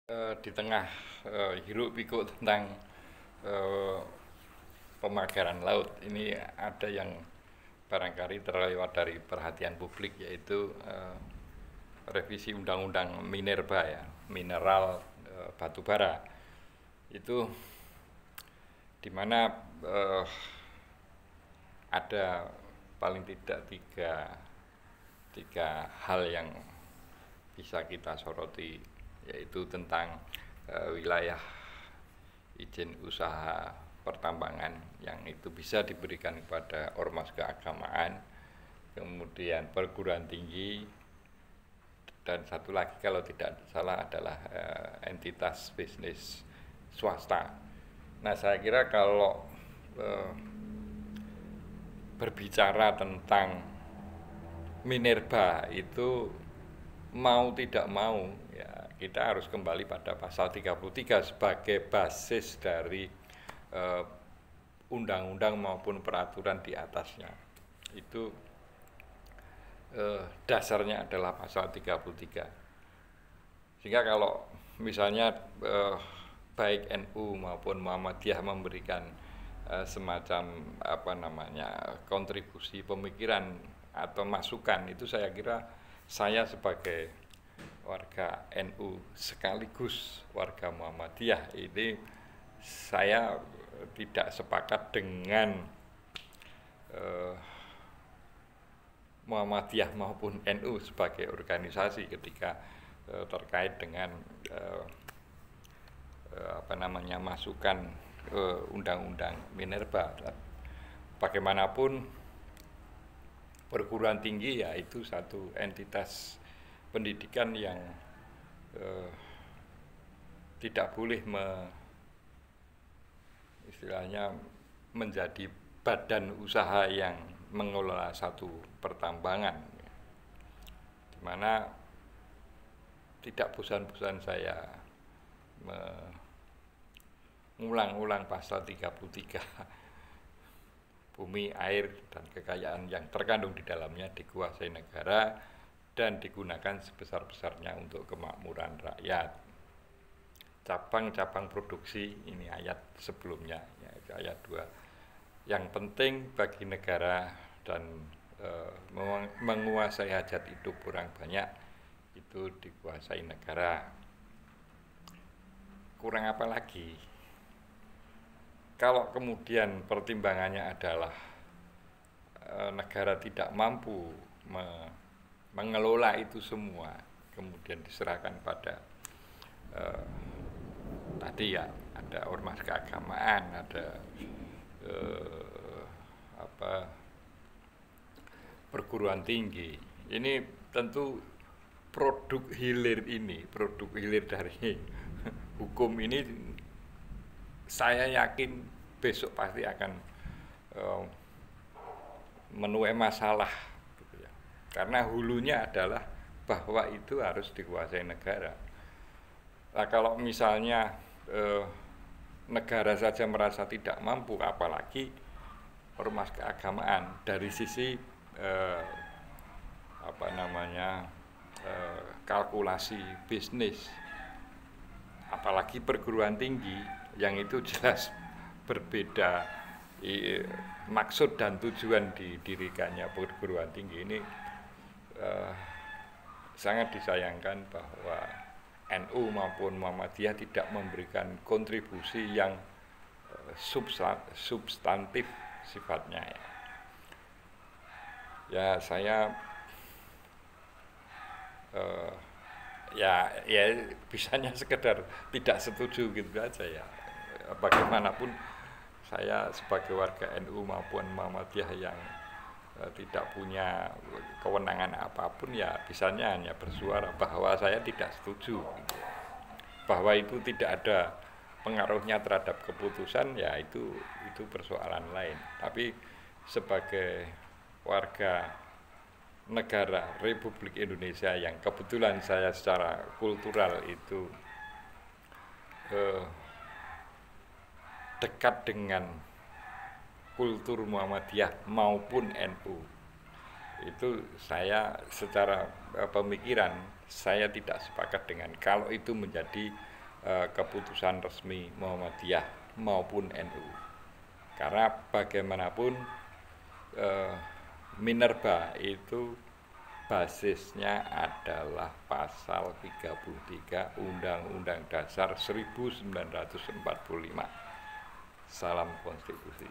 Di tengah hiruk pikuk tentang eh, pemagaran laut ini ada yang barangkali terlewat dari perhatian publik, yaitu revisi undang-undang minerba, ya, mineral, batu bara itu, di mana eh, ada paling tidak tiga hal yang bisa kita soroti, yaitu tentang wilayah izin usaha pertambangan yang itu bisa diberikan kepada ormas keagamaan, kemudian perguruan tinggi, dan satu lagi kalau tidak salah adalah entitas bisnis swasta. Nah, saya kira kalau eh, berbicara tentang minerba itu, mau tidak mau ya kita harus kembali pada pasal 33 sebagai basis dari eh, undang-undang maupun peraturan di atasnya. Itu dasarnya adalah pasal 33. Sehingga kalau misalnya baik NU maupun Muhammadiyah memberikan semacam kontribusi pemikiran atau masukan, itu saya kira saya sebagai warga NU sekaligus warga Muhammadiyah ini, saya tidak sepakat dengan eh, Muhammadiyah maupun NU sebagai organisasi ketika terkait dengan masukan undang-undang minerba. Bagaimanapun perguruan tinggi ya itu satu entitas pendidikan yang tidak boleh istilahnya menjadi badan usaha yang mengelola satu pertambangan, di mana tidak bosan-bosan saya mengulang-ulang pasal 33. Bumi, air, dan kekayaan yang terkandung di dalamnya dikuasai negara dan digunakan sebesar-besarnya untuk kemakmuran rakyat. Cabang-cabang produksi, ini ayat sebelumnya, yaitu ayat 2. Yang penting bagi negara dan menguasai hajat hidup orang banyak itu dikuasai negara. Kurang apa lagi? Kalau kemudian pertimbangannya adalah negara tidak mampu mengelola itu semua, kemudian diserahkan pada tadi ya, ada ormas keagamaan, ada perguruan tinggi. Ini tentu produk hilir dari hukum ini, saya yakin besok pasti akan menuai masalah, gitu ya. Karena hulunya adalah bahwa itu harus dikuasai negara. Nah, kalau misalnya negara saja merasa tidak mampu, apalagi ormas keagamaan dari sisi kalkulasi bisnis, apalagi perguruan tinggi yang itu jelas berbeda maksud dan tujuan didirikannya perguruan tinggi ini. Sangat disayangkan bahwa NU maupun Muhammadiyah tidak memberikan kontribusi yang substantif sifatnya, ya. Saya ya bisanya sekedar tidak setuju gitu aja, ya. Bagaimanapun saya sebagai warga NU maupun Muhammadiyah yang tidak punya kewenangan apapun, ya bisanya hanya bersuara bahwa saya tidak setuju, bahwa itu tidak ada pengaruhnya terhadap keputusan, ya itu persoalan lain. Tapi sebagai warga negara Republik Indonesia yang kebetulan saya secara kultural itu dekat dengan kultur Muhammadiyah maupun NU, itu saya secara pemikiran saya tidak sepakat dengan kalau itu menjadi keputusan resmi Muhammadiyah maupun NU. Karena bagaimanapun Minerba itu basisnya adalah pasal 33 Undang-Undang Dasar 1945. Salam konstitusi.